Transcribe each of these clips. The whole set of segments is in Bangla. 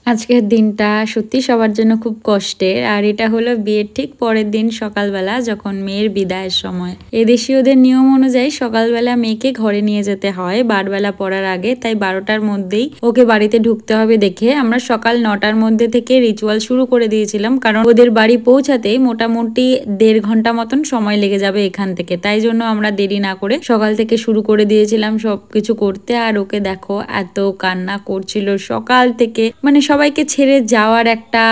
আজকের দিনটা সত্যি সবার জন্য খুব কষ্টের। আর এটা হলো বিয়ের ঠিক পরের দিন সকালবেলা, যখন মেয়ের বিদায়ের সময়। এদেশীয়দের নিয়ম অনুযায়ী সকালবেলা মেয়েকে ঘরে নিয়ে যেতে হয় বারবেলা পড়ার আগে, তাই 12টার মধ্যেই ওকে বাড়িতে ঢুকতে হবে দেখে আমরা সকাল 9টার মধ্যে থেকে রিচুয়াল শুরু করে দিয়েছিলাম, কারণ ওদের বাড়ি পৌঁছাতেই মোটামুটি 1.5 ঘন্টা মতন সময় লেগে যাবে এখান থেকে। তাই জন্য আমরা দেরি না করে সকাল থেকে শুরু করে দিয়েছিলাম সবকিছু করতে। আর ওকে দেখো এত কান্না করছিল সকাল থেকে, মানে সবাইকে ছেড়ে যাওয়ার একটা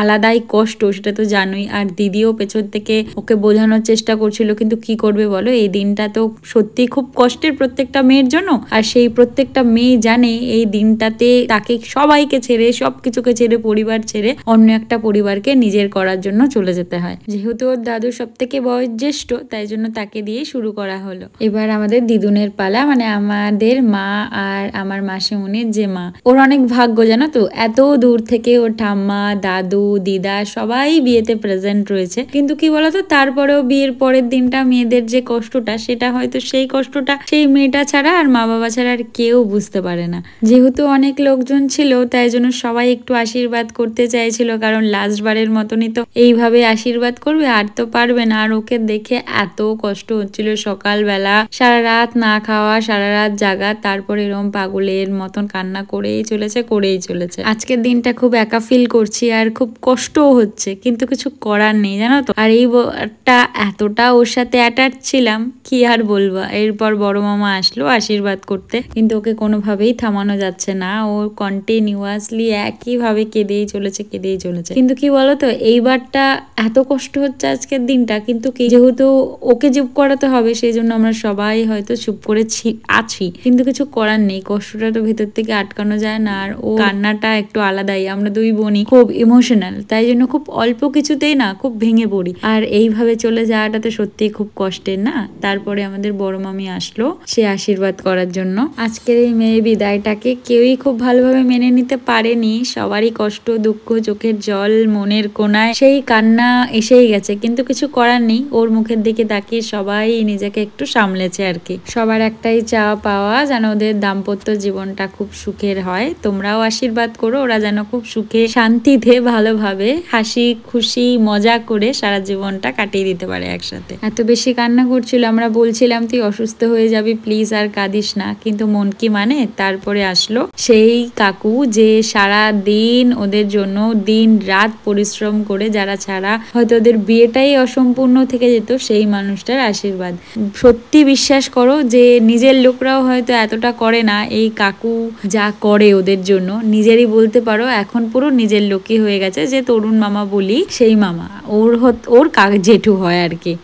আলাদাই কষ্ট, সেটা তো জানোই। আর দিদিও পেছন থেকে ওকে বোঝানোর চেষ্টা করছিল, কিন্তু কি করবে বলো, এই দিনটা তো সত্যি খুব কষ্টের প্রত্যেকটা মেয়ের জন্য। আর সেই প্রত্যেকটা মেয়ে জানে এই দিনটাতে তাকে সবাইকে ছেড়ে, সবকিছুকে ছেড়ে, পরিবার ছেড়ে অন্য একটা পরিবারকে নিজের করার জন্য চলে যেতে হয়। যেহেতু ওর দাদু সব থেকে বয়োজ্যেষ্ঠ, তাই জন্য তাকে দিয়ে শুরু করা হলো। এবার আমাদের দিদুনের পালা, মানে আমাদের মা আর আমার মাসিমণির যে মা, ওর অনেক ভাগ্য জানো তো, এত দূর থেকে ওর ঠাম্মা, দাদু, দিদা সবাই বিয়েতে প্রেজেন্ট রয়েছে। কিন্তু কি বলতো, তারপরেও বিয়ের পরের দিনটা মেয়েদের যে কষ্টটা, সেটা হয়তো সেই কষ্টটা সেই মেয়েটা ছাড়া আর মা বাবা ছাড়া আর কেউ বুঝতে পারে না। যেহেতু অনেক লোকজন ছিল, তাই জন্য সবাই একটু আশীর্বাদ করতে চাইছিল, কারণ লাস্ট বারের মতনই তো এইভাবে আশীর্বাদ করবে, আর তো পারবে না। আর ওকে দেখে এত কষ্ট হচ্ছিল সকালবেলা, সারা রাত না খাওয়া, সারা রাত জাগা, তারপর এরকম পাগলের মতন কান্না করেই চলেছে। আজকের দিনটা খুব একা ফিল করছি, আর খুব কষ্টও হচ্ছে, কিন্তু কিছু করার নেই জানো তো। আর এইটা এতটা ওর সাথে অ্যাটাচ ছিলাম, কি আর বলবো। এরপর বড় মামা আসলো আশীর্বাদ করতে, কিন্তু ওকে কোনোভাবেই থামানো যাচ্ছে না। ও কন্টিনিউয়াসলি একইভাবে কেঁদেই চলেছে। কিন্তু কি বলতো, এইবারটা এত কষ্ট হচ্ছে আজকের দিনটা, কিন্তু কি যেহেতু ওকে চুপ করাতে হবে, সেই জন্য আমরা সবাই হয়তো চুপ করে আছি, কিন্তু কিছু করার নেই। কষ্টটা তো ভেতর থেকে আটকানো যায় না। আর ও কান্নাটা একটু আলাদাই, আমরা দুই বোনই খুব ইমোশনাল, তাই জন্য খুব অল্প কিছুতেই না খুব ভেঙে পড়ি। আর এইভাবে চলে যাওয়াটা তো সত্যিই খুব কষ্টের না। তারপরে আমাদের বড় মামি আসলো সে আশীর্বাদ করার জন্য। আজকের এই মেয়ে বিদায়টাকে কেউই খুব ভালোভাবে মেনে নিতে পারেনি, সবারই কষ্ট, দুঃখ, চোখের জল, মনের কোনায় সেই কান্না এসেই গেছে। কিন্তু কিছু করার নেই, ওর মুখের দিকে তাকিয়ে সবাই নিজেকে একটু সামলেছে আর কি। সবার একটাই চাওয়া পাওয়া, যেন ওদের দাম্পত্য জীবনটা খুব সুখের হয়। তোমরাও আশীর্বাদ করো ওরা যেন খুব সুখে শান্তিতে ভালোভাবে হাসি খুশি মজা করে সারা জীবনটা কাটিয়ে দিতে পারে একসাথে। এত বেশি কান্না করছিল, আমরা বলছিলাম তুই অসুস্থ হয়ে যাবি প্লিজ আর কাঁদিস না, কিন্তু মন কি মানে। তারপরে আসলো সেই কাকু, যে সারা দিন ওদের জন্য দিন রাত পরিশ্রম করে, যারা ছাড়া হয়তো ওদের বিয়েটাই অসম্পূর্ণ থেকে যেত, সেই মানুষটার আশীর্বাদ। সত্যি বিশ্বাস করো যে নিজের লোকরাও হয়তো এতটা করে না, এই কাকু যা করে ওদের জন্য, নিজেরই বলতে পারো এখন পুরো নিজের লোকই হয়ে গেছে। যে তরুণ মামা বলি, সেই মামা ওর জেঠু হয় আর কি।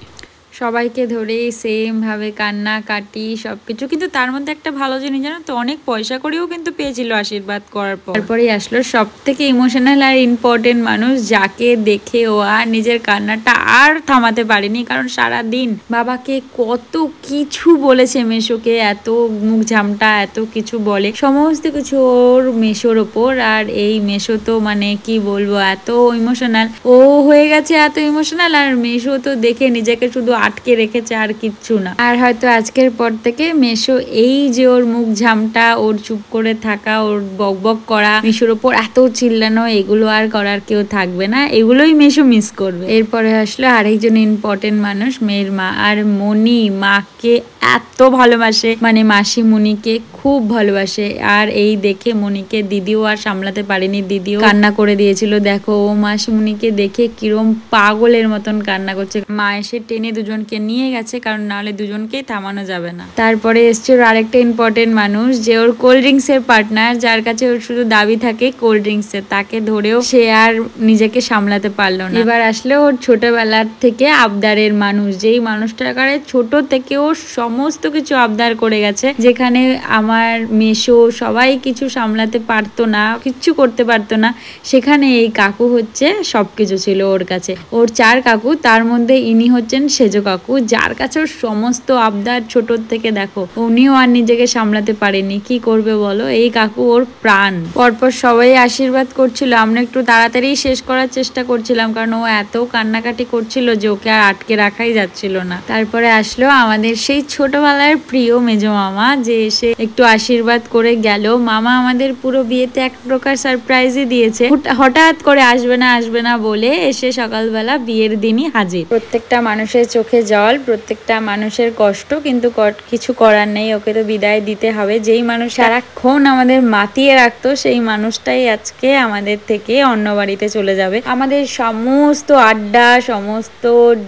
সবাইকে ধরে সেম ভাবে কান্নাকাটি সবকিছু। কিন্তু তার মধ্যে একটা ভালো জিনিস জানো তো, অনেক পয়সা করেও কিন্তু পেয়েছিল আশীর্বাদ করার পর। তারপরে আসলো সব থেকে ইমোশনাল আর ইম্পর্টেন্ট মানুষ, যাকে দেখে ও আর নিজের কান্নাটা আর থামাতে পারেনি। কারণ সারা দিন বাবাকে কত কিছু বলেছে, মেশোকে এত মুখ ঝামটা এত কিছু বলে, সমস্ত কিছু ওর মেশোর ওপর। আর এই মেশো তো মানে কি বলবো, এত ইমোশনাল ও হয়ে গেছে, এত ইমোশনাল। আর মেশো তো দেখে নিজেকে শুধু আটকে রেখেছে আর কিচ্ছু না। আর হয়তো আজকের পর থেকে মেশো এই যে ওর মুখ ঝামটা, ওর চুপ করে থাকা, ওর বকবক করা, মেশোর ওপর এত চিল্লানো, এগুলো আর করার কেউ থাকবে না। এগুলোই মেশো মিস করবে। এরপরে আসলো আরেকজন ইম্পর্টেন্ট মানুষ, মেয়ের মা। আর মনি মাকে এত ভালোবাসে, মানে মাসি মনিকে খুব ভালোবাসে। আর এই দেখে মনিকে দিদিও আর সামলাতে পারেনি, দিদিও কান্না করে দিয়েছিল। দেখো ও মাসিমণিকে দেখে কিরম পাগলের মতন কান্না করছে। মা এসে টেনে দুজনকে নিয়ে গেছে, কারণ নাহলে দুজনকেই থামানো যাবে না। তারপরে এসছে ওর আরেকটা ইম্পর্টেন্ট মানুষ, যে ওর কোল্ড ড্রিঙ্কস এর পার্টনার, যার কাছে ওর শুধু দাবি থাকে কোল্ড ড্রিঙ্কস এর। তাকে ধরেও সে আর নিজেকে সামলাতে পারলো না। এবার আসলে ওর ছোটবেলার থেকে আবদারের মানুষ, যেই মানুষটার কাছে ছোট থেকে ও সমস্ত কিছু আবদার করে গেছে, যেখানে আমার মেশো সবাই কিছু সামলাতে পারতো না, কিচ্ছু করতে পারতো না, সেখানে এই কাকু হচ্ছে সবকিছু ছিল ওর কাছে। ওর 4 কাকু, তার মধ্যে ইনি হচ্ছেন সেজ কাকু, যার কাছে ওর সমস্ত আবদার ছোটর থেকে দেখো, উনিও আর নিজেকে সামলাতে পারেনি, কি করবে বলো। এই কাকু ওর প্রাণ। পরপর সবাই আশীর্বাদ করছিল, আমরা একটু তাড়াতাড়ি শেষ করার চেষ্টা করছিলাম, কারণ ও এত কান্নাকাটি করছিল যে ওকে আর আটকে রাখাই যাচ্ছিল না। তারপরে আসলো আমাদের সেই ছোটবেলার প্রিয় মেজো মামা, যে এসে একটু আশীর্বাদ করে গেল। মামা আমাদের পুরো বিয়েতে এক প্রকার সারপ্রাইজই দিয়েছে, হঠাৎ করে আসবে না বলে এসে সকালবেলা বিয়ের দিনই হাজির। প্রত্যেকটা মানুষের চোখে জল, প্রত্যেকটা মানুষের কষ্ট, কিন্তু কিছু করার নেই, ওকে তো বিদায় দিতে হবে। যেই মানুষ সারাক্ষণ আমাদের মাতিয়ে রাখতো, সেই মানুষটাই আজকে আমাদের থেকে অন্য বাড়িতে চলে যাবে। আমাদের সমস্ত আড্ডা, সমস্ত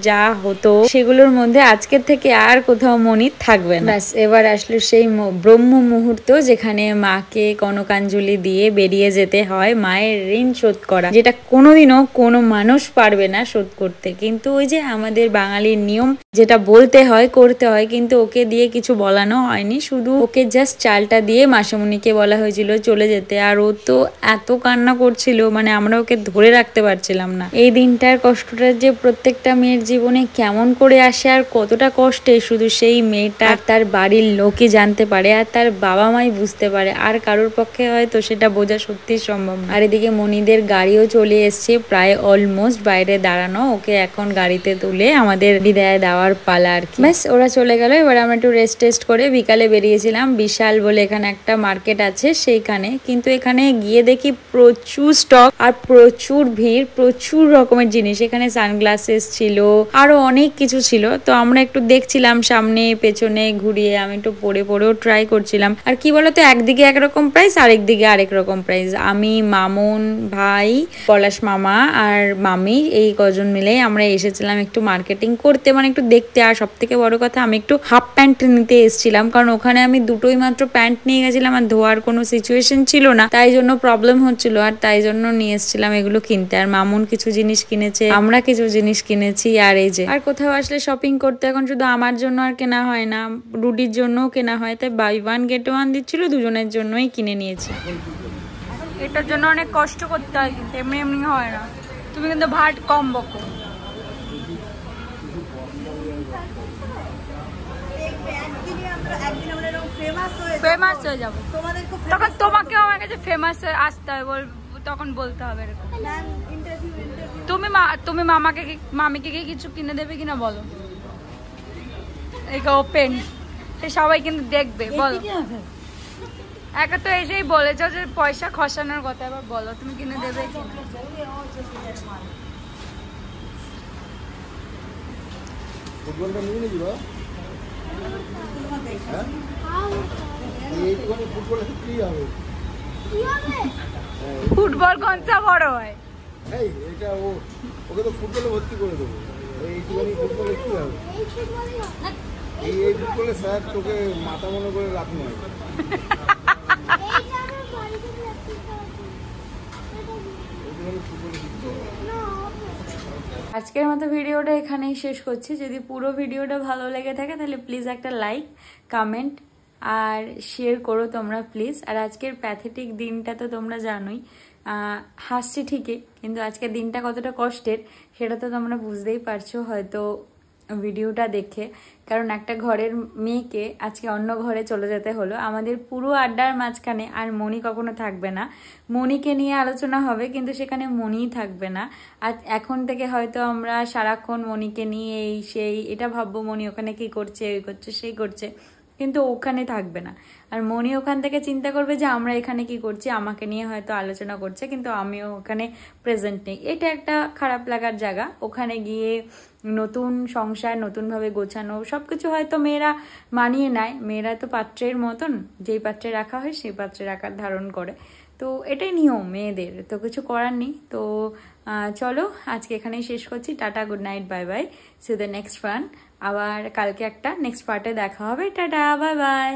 যা হতো সেগুলোর মধ্যে আজকের থেকে আর কোথাও মনি থাকবে না। ব্যাস, এবার আসলো সেই ব্রহ্ম মুহূর্ত, যেখানে মাকে কনকাঞ্জলি দিয়ে বেরিয়ে যেতে হয়, মায়ের ঋণ শোধ করা, যেটা কোনোদিনও কোনো মানুষ পারবে না শোধ করতে। কিন্তু ওই যে আমাদের বাঙালির নিয়ম, যেটা বলতে হয় করতে হয়, কিন্তু ওকে দিয়ে কিছু বলানো হয়নি, শুধু ওকে জাস্ট চালটা দিয়ে মাসিমণিকে বলা হয়েছিল চলে যেতে। আর ও তো এত কান্না করছিল, মানে আমরা ওকে ধরে রাখতে পারছিলাম না। এই দিনটার কষ্টটা যে প্রত্যেকটা মেয়ের জীবনে কেমন করে আসে আর কতটা কষ্টে, শুধু সেই মেয়েটা আর তার বাড়ির লোকই জানতে পারে, আর তার বাবা মাই বুঝতে পারে, আর কারোর পক্ষে হয়তো সেটা বোঝা সত্যি সম্ভব না। আর এদিকে মনিদের গাড়িও চলে এসছে, প্রায় অলমোস্ট বাইরে দাঁড়ানো। ওকে এখন গাড়িতে তুলে আমাদের বিদায় দেওয়ার পালা আর কি। ব্যাস, ওরা চলে গেল। এবার আমরা একটু রেস্ট টেস্ট করে বিকালে বেরিয়েছিলাম বিশাল বলে এখানে একটা মার্কেট আছে সেইখানে, কিন্তু এখানে গিয়ে দেখি প্রচুর স্টক আর প্রচুর ভিড়, প্রচুর রকমের জিনিস। এখানে সানগ্লাসেস ছিল, আরো অনেক কিছু ছিল। তো আমরা একটু দেখছিলাম সামনে পেছনে ঘুরিয়ে, আমি একটু পরেও ট্রাই করছিলাম। আর কি বলতো, একদিকে একরকম প্রাইস, আরেক দিকে আরেক রকম প্রাইস। আমি, মামুন ভাই, পলাশ মামা আর মামি, এই কজন মিলে আমরা এসেছিলাম একটু মার্কেটিং করতে, মানে একটু দেখতে। আর সব থেকে বড় কথা, আমি একটু হাফ প্যান্ট নিতে এসেছিলাম, কারণ ওখানে আমি দুটোই মাত্র প্যান্ট নিয়ে গেছিলাম, আর ধোয়ার কোনো সিচুয়েশন ছিল না, তাই জন্য প্রবলেম হচ্ছিল, আর তাই জন্য নিয়ে এসেছিলাম এগুলো কিনতে। আর মামুন কিছু জিনিস কিনেছে, আমরা কিছু জিনিস কিনেছি। আর এই যে, আর কোথাও আসলে শপিং করতে এখন শুধু আমার জন্য আর কেনা হয় না, রুডির জন্যও কেনা হয়, তাই বাই ওয়ান গেট ওয়ান দিচ্ছিল, দুজনের জন্যই কিনে নিয়েছি। এটার জন্য অনেক কষ্ট করতে হয়, কিন্তু এমনি এমনি হয় না। তুমি কিন্তু ভাট কম বকো। ফেমাস হয়ে যাবো, তখন তোমাকেও আমার কাছে ফেমাস হয়ে আসতে হবে, তখন বলতে হবে এরকম। তুমি মামিকে কি কিছু কিনে দেবে কিনা বলো? এই ওপেন, সবাই কিন্তু দেখবে, বলো। একা তো এসেই বলেছ যে পয়সা খসানোর কথা, এবার বলো তুমি কিনে দেবে কিনা। ফুটবল কোনটা বড় হয়? ওকে তো ফুটবলে ভর্তি করে দেবো। এইটুখানি ফুটবলে কি হবে? এই ফুটবলে স্যার তোকে মাথা মনে করে লাভ নয়। আজকের মতো ভিডিওটা এখানেই শেষ করছি। যদি পুরো ভিডিওটা ভালো লেগে থাকে তাহলে প্লিজ একটা লাইক, কমেন্ট আর শেয়ার করো তোমরা প্লিজ। আর আজকের প্যাথেটিক দিনটা তো তোমরা জানোই, হাসছি ঠিকই, কিন্তু আজকের দিনটা কতটা কষ্টের সেটা তো তোমরা বুঝতেই পারছো হয়তো ভিডিওটা দেখে। কারণ একটা ঘরের মেয়েকে আজকে অন্য ঘরে চলে যেতে হলো। আমাদের পুরো আড্ডার মাঝখানে আর মনি কখনো থাকবে না, মনিকে নিয়ে আলোচনা হবে কিন্তু সেখানে মনিই থাকবে না। আর এখন থেকে হয়তো আমরা সারাক্ষণ মনিকে নিয়ে এই সেই এটা ভাববো, মনি ওখানে কি করছে, এই করছে সেই করছে, কিন্তু ওখানে থাকবে না। আর মনি ওখান থেকে চিন্তা করবে যে আমরা এখানে কি করছি, আমাকে নিয়ে হয়তো আলোচনা করছে কিন্তু আমিও ওখানে প্রেজেন্ট নেই। এটা একটা খারাপ লাগার জায়গা। ওখানে গিয়ে নতুন সংসার, নতুনভাবে গোছানো সবকিছু হয়তো মেয়েরা মানিয়ে নেয়। মেয়েরা তো পাত্রের মতন, যেই পাত্রে রাখা হয় সেই পাত্রের আকার ধারণ করে। তো এটাই নিয়ম মেয়েদের, তো কিছু করার নেই। তো চলো আজকে এখানেই শেষ করছি। Tata, good night, bye bye, C the next one. আবার কালকে একটা নেক্সট পার্টে দেখা হবে। Tata, bye bye.